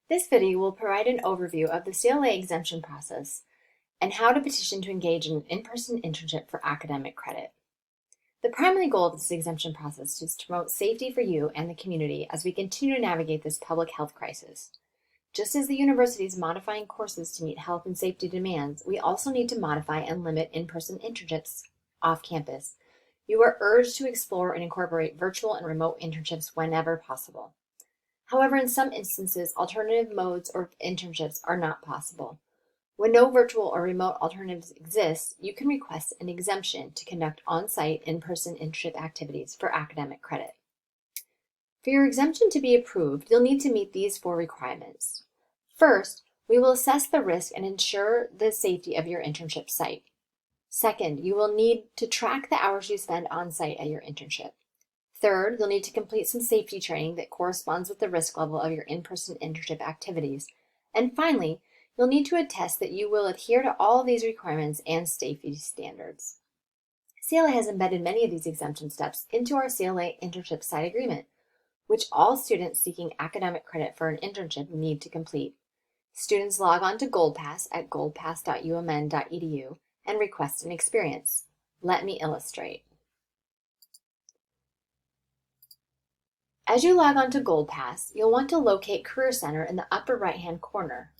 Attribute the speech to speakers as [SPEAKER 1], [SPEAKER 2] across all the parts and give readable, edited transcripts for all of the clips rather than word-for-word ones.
[SPEAKER 1] This video will provide an overview of the CLA exemption process and how to petition to engage in an in-person internship for academic credit. The primary goal of this exemption process is to promote safety for you and the community as we continue to navigate this public health crisis. Just as the university is modifying courses to meet health and safety demands, we also need to modify and limit in-person internships off campus. You are urged to explore and incorporate virtual and remote internships whenever possible. However, in some instances, alternative modes or internships are not possible. When no virtual or remote alternatives exist, you can request an exemption to conduct on-site in-person internship activities for academic credit. For your exemption to be approved, you'll need to meet these 4 requirements. First, we will assess the risk and ensure the safety of your internship site. Second, you will need to track the hours you spend on-site at your internship. Third, you'll need to complete some safety training that corresponds with the risk level of your in-person internship activities. And finally, you'll need to attest that you will adhere to all of these requirements and safety standards. CLA has embedded many of these exemption steps into our CLA internship site agreement, which all students seeking academic credit for an internship need to complete. Students log on to GoldPass at goldpass.umn.edu and request an experience. Let me illustrate. As you log on to GoldPass, you'll want to locate Career Center in the upper right-hand corner.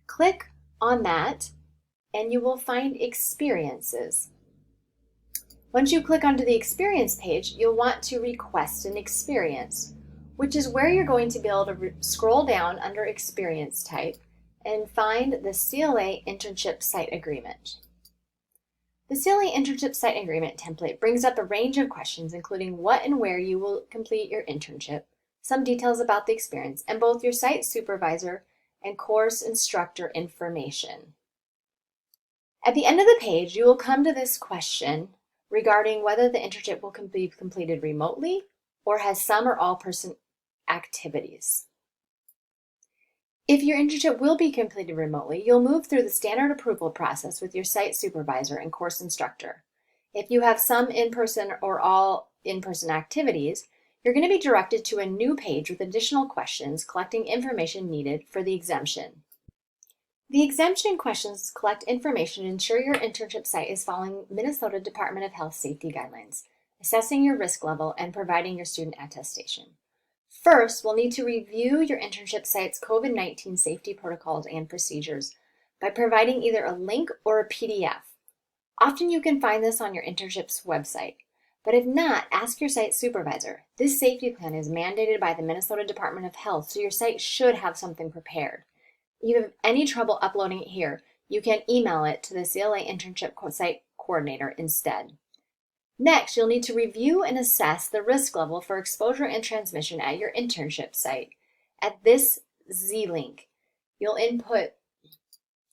[SPEAKER 1] Click on that and you will find Experiences. Once you click onto the Experience page, you'll want to request an experience, which is where you're going to be able to scroll down under Experience Type and find the CLA Internship Site Agreement. The CLA Internship Site Agreement template brings up a range of questions, including what and where you will complete your internship, some details about the experience, and both your site supervisor and course instructor information. At the end of the page, you will come to this question regarding whether the internship will be completed remotely or has some or all person activities. If your internship will be completed remotely, you'll move through the standard approval process with your site supervisor and course instructor. If you have some in-person or all in-person activities, you're going to be directed to a new page with additional questions collecting information needed for the exemption. The exemption questions collect information to ensure your internship site is following Minnesota Department of Health safety guidelines, assessing your risk level, and providing your student attestation. First, we'll need to review your internship site's COVID-19 safety protocols and procedures by providing either a link or a PDF. Often you can find this on your internship's website, but if not, ask your site supervisor. This safety plan is mandated by the Minnesota Department of Health, so your site should have something prepared. If you have any trouble uploading it here, you can email it to the CLA Internship Site Coordinator instead. Next, you'll need to review and assess the risk level for exposure and transmission at your internship site. At this Z link, you'll input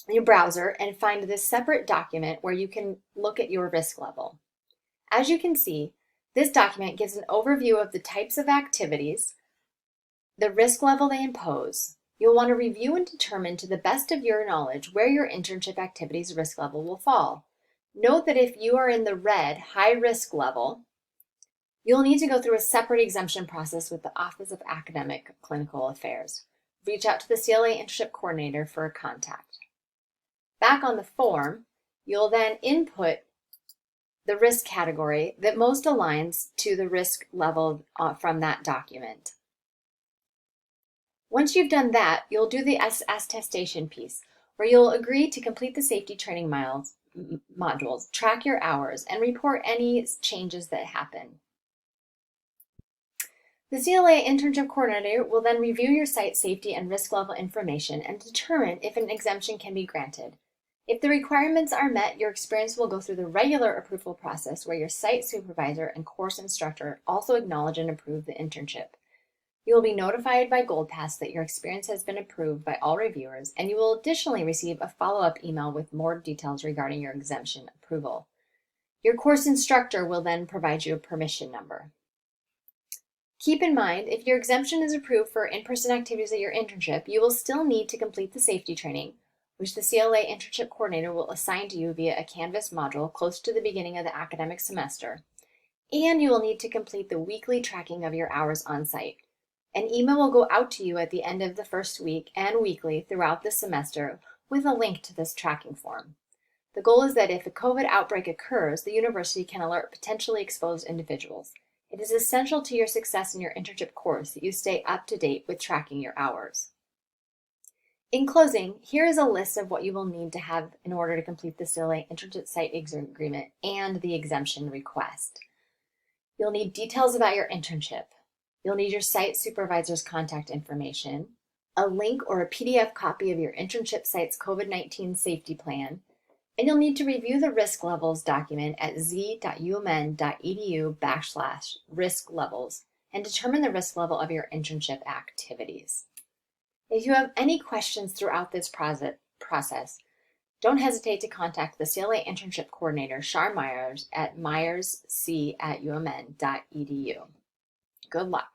[SPEAKER 1] your browser and find this separate document where you can look at your risk level. As you can see, this document gives an overview of the types of activities, the risk level they impose. You'll want to review and determine to the best of your knowledge where your internship activities risk level will fall. Note that if you are in the red, high risk level, you'll need to go through a separate exemption process with the Office of Academic Clinical Affairs. Reach out to the CLA Internship Coordinator for a contact. Back on the form, you'll then input the risk category that most aligns to the risk level from that document. Once you've done that, you'll do the attestation piece, where you'll agree to complete the safety training modules, track your hours, and report any changes that happen. The CLA Internship Coordinator will then review your site safety and risk level information and determine if an exemption can be granted. If the requirements are met, your experience will go through the regular approval process where your site supervisor and course instructor also acknowledge and approve the internship. You will be notified by GoldPass that your experience has been approved by all reviewers, and you will additionally receive a follow-up email with more details regarding your exemption approval. Your course instructor will then provide you a permission number. Keep in mind, if your exemption is approved for in-person activities at your internship, you will still need to complete the safety training, which the CLA Internship Coordinator will assign to you via a Canvas module close to the beginning of the academic semester, and you will need to complete the weekly tracking of your hours on site. An email will go out to you at the end of the first week and weekly throughout the semester with a link to this tracking form. The goal is that if a COVID outbreak occurs, the university can alert potentially exposed individuals. It is essential to your success in your internship course that you stay up to date with tracking your hours. In closing, here is a list of what you will need to have in order to complete the CLA Internship Site Agreement and the exemption request. You'll need details about your internship. You'll need your site supervisor's contact information, a link or a PDF copy of your internship site's COVID-19 safety plan, and you'll need to review the risk levels document at z.umn.edu/risk levels and determine the risk level of your internship activities. If you have any questions throughout this process, don't hesitate to contact the CLA Internship Coordinator, Shar Myers, at myersc@umn.edu. Good luck.